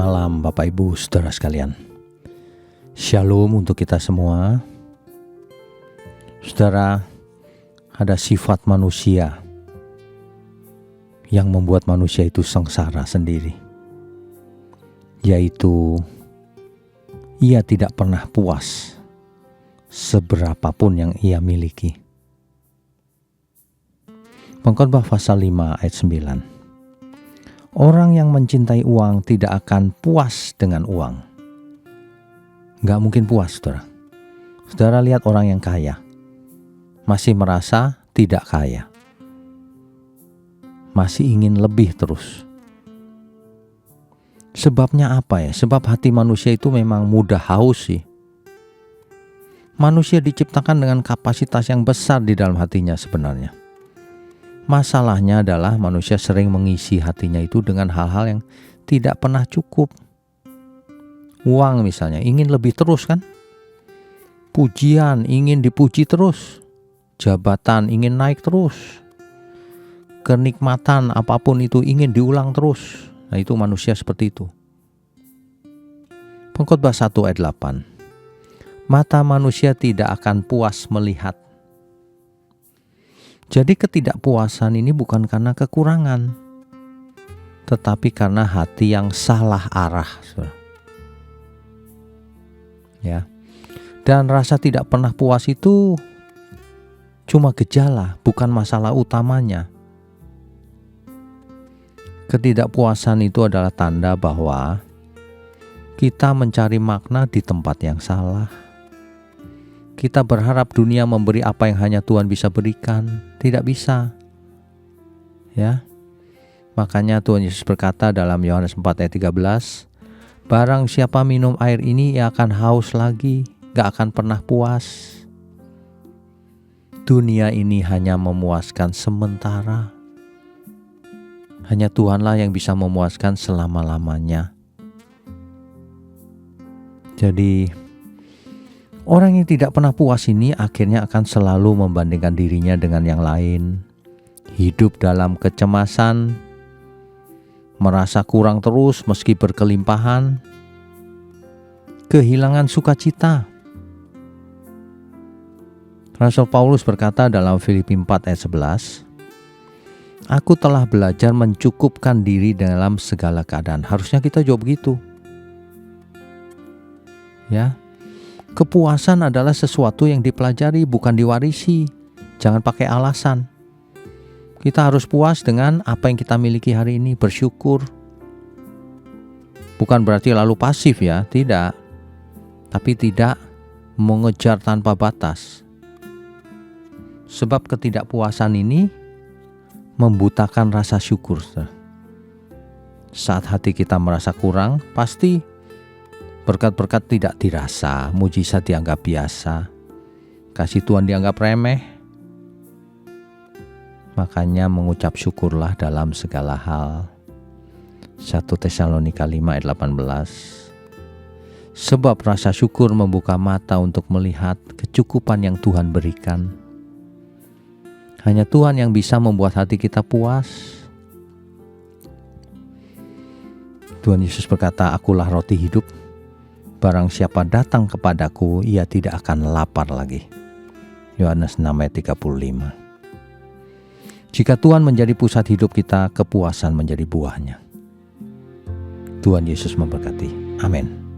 malam Bapak Ibu Saudara sekalian. Shalom untuk kita semua. Saudara, ada sifat manusia yang membuat manusia itu sengsara sendiri, yaitu ia tidak pernah puas seberapapun yang ia miliki. Pengkhotbah pasal 5 ayat 9. Orang yang mencintai uang tidak akan puas dengan uang. Gak mungkin puas, saudara. Saudara lihat orang yang kaya, masih merasa tidak kaya. Masih ingin lebih terus. Sebabnya apa ya? Sebab hati manusia itu memang mudah haus sih. Manusia diciptakan dengan kapasitas yang besar di dalam hatinya sebenarnya. Masalahnya adalah manusia sering mengisi hatinya itu dengan hal-hal yang tidak pernah cukup. Uang misalnya, ingin lebih terus kan? Pujian, ingin dipuji terus. Jabatan, ingin naik terus. Kenikmatan apapun itu ingin diulang terus. Nah, itu manusia seperti itu. Pengkhotbah 1 ayat 8. Mata manusia tidak akan puas melihat. Jadi ketidakpuasan ini bukan karena kekurangan, tetapi karena hati yang salah arah. Ya. Dan rasa tidak pernah puas itu cuma gejala, bukan masalah utamanya. Ketidakpuasan itu adalah tanda bahwa kita mencari makna di tempat yang salah. Kita berharap dunia memberi apa yang hanya Tuhan bisa berikan. Tidak bisa. Ya. Makanya Tuhan Yesus berkata dalam Yohanes 4 ayat 13, barang siapa minum air ini ia akan haus lagi, gak akan pernah puas. Dunia ini hanya memuaskan sementara. Hanya Tuhanlah yang bisa memuaskan selama-lamanya. Jadi orang yang tidak pernah puas ini akhirnya akan selalu membandingkan dirinya dengan yang lain. Hidup dalam kecemasan, merasa kurang terus meski berkelimpahan, kehilangan sukacita. Rasul Paulus berkata dalam Filipi 4 ayat 11, aku telah belajar mencukupkan diri dalam segala keadaan. Harusnya kita jawab begitu. Ya. Kepuasan adalah sesuatu yang dipelajari, bukan diwarisi. Jangan pakai alasan. Kita harus puas dengan apa yang kita miliki hari ini, bersyukur. Bukan berarti lalu pasif ya, tidak. Tapi tidak mengejar tanpa batas. Sebab ketidakpuasan ini membutakan rasa syukur. Saat hati kita merasa kurang, pasti berkat-berkat tidak dirasa, mujizat dianggap biasa, kasih Tuhan dianggap remeh. Makanya mengucap syukurlah dalam segala hal. 1 Tesalonika 5 ayat 18. Sebab rasa syukur membuka mata untuk melihat kecukupan yang Tuhan berikan. Hanya Tuhan yang bisa membuat hati kita puas. Tuhan Yesus berkata, akulah roti hidup. Barang siapa datang kepadaku, ia tidak akan lapar lagi. Yohanes 6 ayat 35. Jika Tuhan menjadi pusat hidup kita, kepuasan menjadi buahnya. Tuhan Yesus memberkati. Amin.